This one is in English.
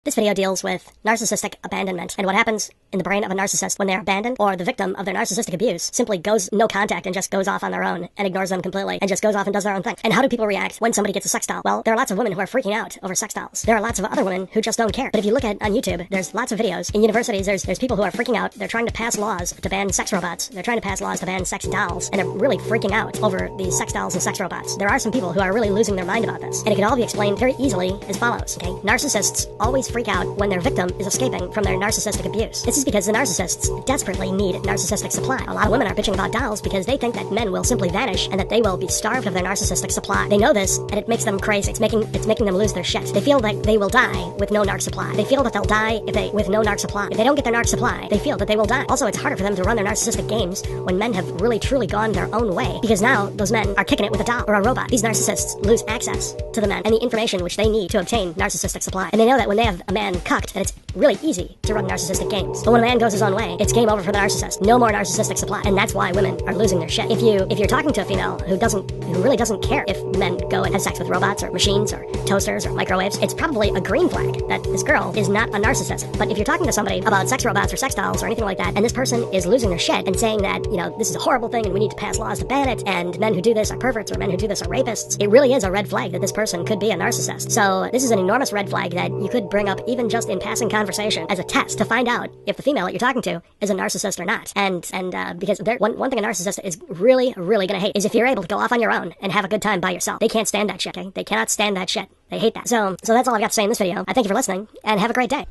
This video deals with narcissistic abandonment and what happens in the brain of a narcissist when they're abandoned or the victim of their narcissistic abuse simply goes no contact and just goes off on their own and ignores them completely and just goes off and does their own thing. And how do people react when somebody gets a sex doll? Well, there are lots of women who are freaking out over sex dolls. There are lots of other women who just don't care. But if you look at on YouTube, there's lots of videos. In universities, there's people who are freaking out. They're trying to pass laws to ban sex robots. They're trying to pass laws to ban sex dolls. And they're really freaking out over these sex dolls and sex robots. There are some people who are really losing their mind about this. And it can all be explained very easily as follows. Okay, narcissists always freak out when their victim is escaping from their narcissistic abuse. This is because the narcissists desperately need narcissistic supply. A lot of women are bitching about dolls because they think that men will simply vanish and that they will be starved of their narcissistic supply. They know this, and it makes them crazy. It's making them lose their shit. They feel that they will die with no narc supply. They feel that they'll die with no narc supply. If they don't get their narc supply, they feel that they will die. Also, it's harder for them to run their narcissistic games when men have really truly gone their own way, because now those men are kicking it with a doll or a robot. These narcissists lose access to the men and the information which they need to obtain narcissistic supply. And they know that when they have a man cucked, that it's really easy to run narcissistic games. But when a man goes his own way, it's game over for the narcissist. No more narcissistic supply. And that's why women are losing their shit. If you're talking to a female who really doesn't care if men go and have sex with robots or machines or toasters or microwaves, it's probably a green flag that this girl is not a narcissist. But if you're talking to somebody about sex robots or sex dolls or anything like that, and this person is losing their shit and saying that, this is a horrible thing and we need to pass laws to ban it, and men who do this are perverts or men who do this are rapists, it really is a red flag that this person could be a narcissist. So this is an enormous red flag that you could bring up even just in passing conversation as a test to find out if the female that you're talking to is a narcissist or not. And because one thing a narcissist is really, really gonna hate is if you're able to go off on your own and have a good time by yourself. They can't stand that shit, okay? They cannot stand that shit. They hate that. So that's all I've got to say in this video. I thank you for listening, and have a great day.